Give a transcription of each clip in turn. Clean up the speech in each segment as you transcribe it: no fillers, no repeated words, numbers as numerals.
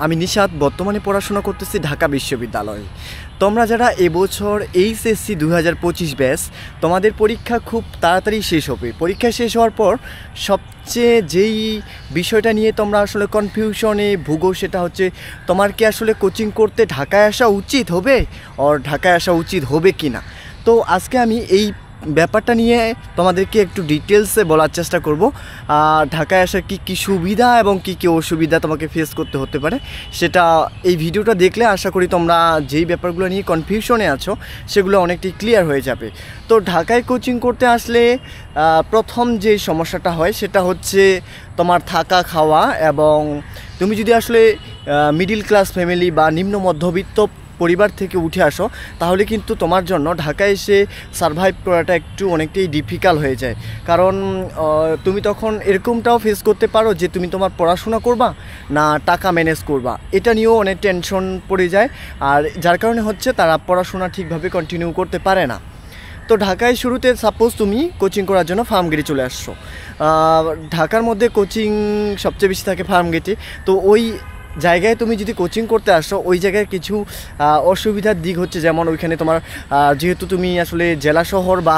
আমি নিশাত বর্তমানে পড়াশোনা করতেছি ঢাকা বিশ্ববিদ্যালয়ে। তোমরা যারা এবছর এইচএসসি 2025 ব্যাচ, তোমাদের পরীক্ষা খুব তাড়াতাড়ি শেষ হবে। পরীক্ষা শেষ হওয়ার পর সবচেয়ে যেই বিষয়টা নিয়ে তোমরা আসলে কনফিউশনে ভুগো সেটা হচ্ছে তোমার কি আসলে কোচিং করতে ঢাকায় আসা উচিত হবে আর ঢাকায় আসা উচিত হবে কি না। তো আজকে আমি এই ব্যাপারটা নিয়ে তোমাদেরকে একটু ডিটেলসে বলার চেষ্টা করব। ঢাকায় আসার কী সুবিধা এবং কী অসুবিধা তোমাকে ফেস করতে হতে পারে সেটা এই ভিডিওটা দেখলে আশা করি তোমরা যেই ব্যাপারগুলো নিয়ে কনফিউশনে আছো সেগুলো অনেকটাই ক্লিয়ার হয়ে যাবে। তো ঢাকায় কোচিং করতে আসলে প্রথম যে সমস্যাটা হয় সেটা হচ্ছে তোমার থাকা খাওয়া, এবং তুমি যদি আসলে মিডিল ক্লাস ফ্যামিলি বা নিম্ন মধ্যবিত্ত পরিবার থেকে উঠে আসো তাহলে কিন্তু তোমার জন্য ঢাকায় এসে সারভাইভ করাটা একটু অনেকটাই ডিফিকাল্ট হয়ে যায়। কারণ তুমি তখন এরকমটাও ফেস করতে পারো যে তুমি তোমার পড়াশোনা করবা না টাকা ম্যানেজ করবা, এটা নিয়েও অনেক টেনশন পড়ে যায়, আর যার কারণে হচ্ছে তারা পড়াশোনা ঠিকভাবে কন্টিনিউ করতে পারে না। তো ঢাকায় শুরুতে সাপোজ তুমি কোচিং করার জন্য ফার্মগেটে চলে আসছো। ঢাকার মধ্যে কোচিং সবচেয়ে বেশি থাকে ফার্মগেটে। তো ওই জায়গায় তুমি যদি কোচিং করতে আসো ওই জায়গায় কিছু অসুবিধার দিক হচ্ছে, যেমন ওইখানে তোমার যেহেতু তুমি আসলে জেলা শহর বা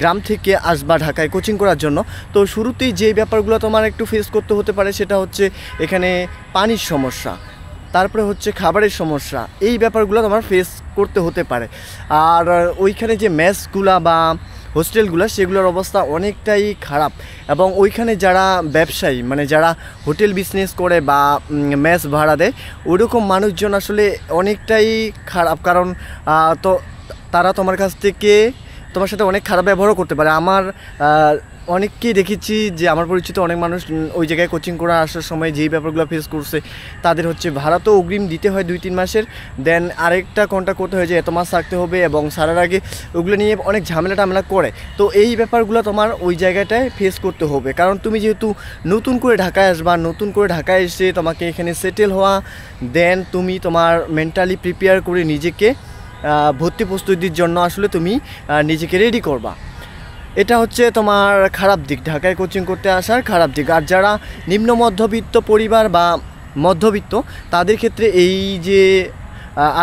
গ্রাম থেকে আসবা ঢাকায় কোচিং করার জন্য, তো শুরুতেই যে ব্যাপারগুলো তোমার একটু ফেস করতে হতে পারে সেটা হচ্ছে এখানে পানির সমস্যা, তারপরে হচ্ছে খাবারের সমস্যা, এই ব্যাপারগুলো তোমার ফেস করতে হতে পারে। আর ওইখানে যে মেসগুলা বা হোস্টেলগুলো সেগুলোর অবস্থা অনেকটাই খারাপ, এবং ওইখানে যারা ব্যবসায়ী মানে যারা হোটেল বিজনেস করে বা মেস ভাড়া দেয় ওইরকম মানুষজন আসলে অনেকটাই খারাপ। কারণ তো তারা তোমার কাছ থেকে তোমার সাথে অনেক খারাপ ব্যবহারও করতে পারে। আমার অনেককেই দেখেছি যে আমার পরিচিত অনেক মানুষ ওই জায়গায় কোচিং করে আসার সময় যেই ব্যাপারগুলো ফেস করছে, তাদের হচ্ছে ভাড়া তো অগ্রিম দিতে হয় 2-3 মাসের, দেন আরেকটা কন্ট্যাক্ট করতে হয় যে এত মাস থাকতে হবে, এবং সারার আগে ওগুলো নিয়ে অনেক ঝামেলা করে। তো এই ব্যাপারগুলো তোমার ওই জায়গাটায় ফেস করতে হবে, কারণ তুমি যেহেতু নতুন করে ঢাকায় আসবা, নতুন করে ঢাকায় এসে তোমাকে এখানে সেটেল হওয়া, দেন তুমি তোমার মেন্টালি প্রিপেয়ার করে নিজেকে ভর্তি প্রস্তুতির জন্য আসলে তুমি নিজেকে রেডি করবা। এটা হচ্ছে তোমার খারাপ দিক, ঢাকায় কোচিং করতে আসার খারাপ দিক। আর যারা নিম্ন মধ্যবিত্ত পরিবার বা মধ্যবিত্ত তাদের ক্ষেত্রে এই যে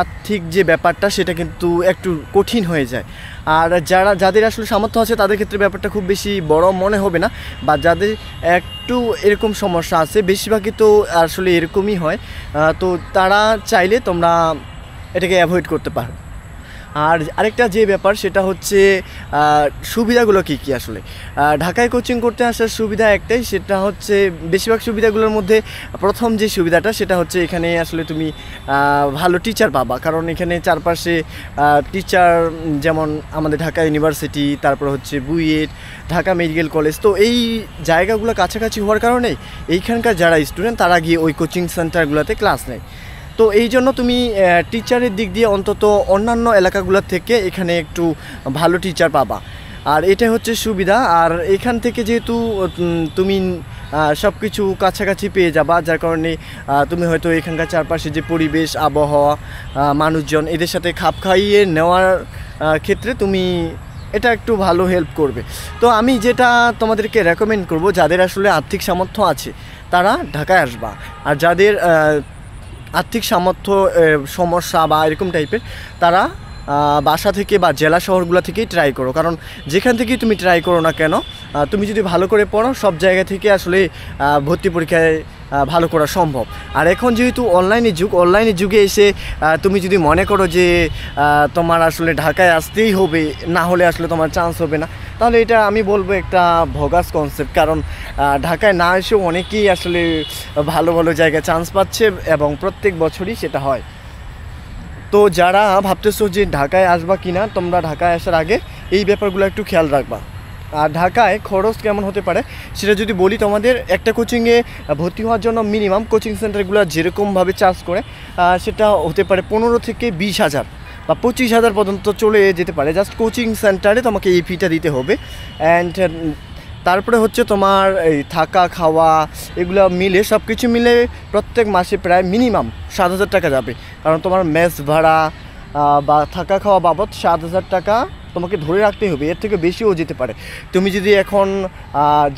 আর্থিক যে ব্যাপারটা সেটা কিন্তু একটু কঠিন হয়ে যায়। আর যাদের আসলে সামর্থ্য আছে তাদের ক্ষেত্রে ব্যাপারটা খুব বেশি বড় মনে হবে না, বা যাদের একটু এরকম সমস্যা আছে, বেশিরভাগই তো আসলে এরকমই হয়, তো তারা চাইলে তোমরা এটাকে অ্যাভয়েড করতে পারো। আর আরেকটা যে ব্যাপার সেটা হচ্ছে সুবিধাগুলো কী আসলে ঢাকায় কোচিং করতে আসার সুবিধা একটাই, সেটা হচ্ছে বেশিরভাগ সুবিধাগুলোর মধ্যে প্রথম যে সুবিধাটা সেটা হচ্ছে এখানে আসলে তুমি ভালো টিচার পাবা। কারণ এখানে চারপাশে টিচার, যেমন আমাদের ঢাকা ইউনিভার্সিটি, তারপর হচ্ছে বুয়েট, ঢাকা মেডিকেল কলেজ, তো এই জায়গাগুলো কাছাকাছি হওয়ার কারণে এইখানকার যারা স্টুডেন্ট তারা গিয়ে ওই কোচিং সেন্টারগুলোতে ক্লাস নেয়। তো এই জন্য তুমি টিচারের দিক দিয়ে অন্তত অন্যান্য এলাকাগুলোর থেকে এখানে একটু ভালো টিচার পাবা, আর এটা হচ্ছে সুবিধা। আর এখান থেকে যেহেতু তুমি সব কিছু কাছাকাছি পেয়ে যাবা, যার কারণে তুমি হয়তো এখানকার চারপাশে যে পরিবেশ, আবহাওয়া, মানুষজন, এদের সাথে খাপ খাইয়ে নেওয়ার ক্ষেত্রে তুমি এটা একটু ভালো হেল্প করবে। তো আমি যেটা তোমাদেরকে রেকমেন্ড করব, যাদের আসলে আর্থিক সামর্থ্য আছে তারা ঢাকায় আসবা, আর যাদের আর্থিক সামর্থ্য সমস্যা বা এরকম টাইপের তারা বাসা থেকে বা জেলা শহরগুলো থেকেই ট্রাই করো। কারণ যেখান থেকেই তুমি ট্রাই করো না কেন, তুমি যদি ভালো করে পড়ো সব জায়গা থেকে আসলে ভর্তি পরীক্ষায় ভালো করা সম্ভব। আর এখন যেহেতু অনলাইনের যুগে এসে তুমি যদি মনে করো যে তোমার আসলে ঢাকায় আসতেই হবে, না হলে আসলে তোমার চান্স হবে না, তাহলে এটা আমি বলবো একটা ভগাস কনসেপ্ট। কারণ ঢাকায় না এসেও অনেকেই আসলে ভালো জায়গায় চান্স পাচ্ছে, এবং প্রত্যেক বছরই সেটা হয়। তো যারা ভাবতেছো যে ঢাকায় আসবা কিনা, তোমরা ঢাকায় আসার আগে এই ব্যাপারগুলো একটু খেয়াল রাখবা। আর ঢাকায় খরচ কেমন হতে পারে সেটা যদি বলি, তোমাদের একটা কোচিংয়ে ভর্তি হওয়ার জন্য মিনিমাম কোচিং সেন্টারগুলো যেরকমভাবে চার্জ করে সেটা হতে পারে 15 থেকে 20 হাজার বা 25 হাজার পর্যন্ত চলে যেতে পারে। জাস্ট কোচিং সেন্টারে তোমাকে এই ফিটা দিতে হবে। অ্যান্ড তারপরে হচ্ছে তোমার এই থাকা খাওয়া এগুলো মিলে সব কিছু মিলে প্রত্যেক মাসে প্রায় মিনিমাম 7,000 টাকা যাবে। কারণ তোমার মেস ভাড়া বা থাকা খাওয়া বাবদ 7,000 টাকা তোমাকে ধরে রাখতেই হবে, এর থেকে বেশিও যেতে পারে। তুমি যদি এখন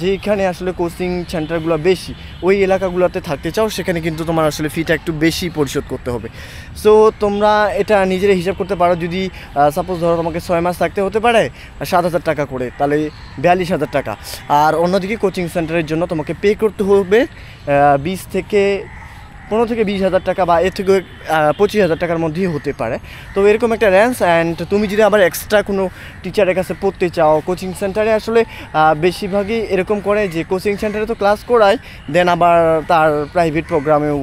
যেখানে আসলে কোচিং সেন্টারগুলো বেশি ওই এলাকাগুলোতে থাকতে চাও, সেখানে কিন্তু তোমার আসলে ফিটা একটু বেশি পরিশোধ করতে হবে। সো তোমরা এটা নিজেরা হিসাব করতে পারো, যদি সাপোজ ধরো তোমাকে 6 মাস থাকতে হতে পারে 7,000 টাকা করে, তাহলে 42,000 টাকা। আর অন্যদিকে কোচিং সেন্টারের জন্য তোমাকে পে করতে হবে 15 থেকে 20,000 টাকা, বা এর থেকে 25,000 টাকার মধ্যেই হতে পারে। তো এরকম একটা রেঞ্জ। অ্যান্ড তুমি যদি আবার এক্সট্রা কোনো টিচারের কাছে পড়তে চাও, কোচিং সেন্টারে আসলে বেশিরভাগই এরকম করে যে কোচিং সেন্টারে তো ক্লাস করায়, দেন আবার তার প্রাইভেট প্রোগ্রামেও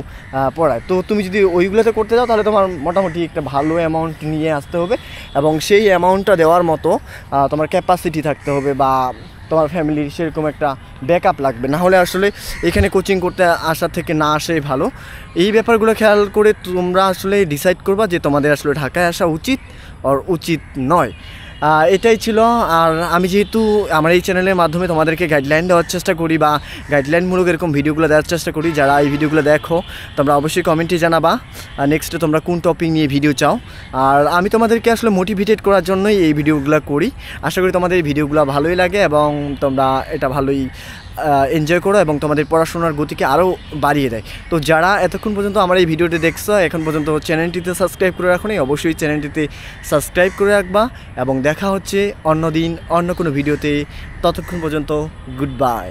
পড়ায়। তো তুমি যদি ওইগুলোতে করতে চাও তাহলে তোমার মোটামুটি একটা ভালো অ্যামাউন্ট নিয়ে আসতে হবে, এবং সেই অ্যামাউন্টটা দেওয়ার মতো তোমার ক্যাপাসিটি থাকতে হবে, বা তোমার ফ্যামিলির সেরকম একটা ব্যাকআপ লাগবে। না হলে আসলে এখানে কোচিং করতে আসা থেকে না আসাই ভালো। এই ব্যাপারগুলো খেয়াল করে তোমরা আসলে ডিসাইড করবা যে তোমাদের আসলে ঢাকায় আসা উচিত আর উচিত নয়। এটাই ছিল। আর আমি যেহেতু আমার এই চ্যানেলের মাধ্যমে তোমাদেরকে গাইডলাইন দেওয়ার চেষ্টা করি, বা গাইডলাইনমূলক এরকম ভিডিওগুলো দেওয়ার চেষ্টা করি, যারা এই ভিডিওগুলো দেখো তোমরা অবশ্যই কমেন্টে জানাবা নেক্সটে তোমরা কোন টপিক নিয়ে ভিডিও চাও। আর আমি তোমাদেরকে আসলে মোটিভেটেড করার জন্যই এই ভিডিওগুলো করি। আশা করি তোমাদের এই ভিডিওগুলো ভালোই লাগে এবং তোমরা এটা ভালোই এনজয় করো এবং তোমাদের পড়াশোনার গতিকে আরও বাড়িয়ে দেয়। তো যারা এতক্ষণ পর্যন্ত আমার এই ভিডিওটি দেখছো, এখন পর্যন্ত চ্যানেলটিতে সাবস্ক্রাইব করে রাখো নি, অবশ্যই চ্যানেলটিতে সাবস্ক্রাইব করে রাখবা। এবং দেখা হচ্ছে অন্য দিন অন্য কোনো ভিডিওতে। ততক্ষণ পর্যন্ত গুড বাই।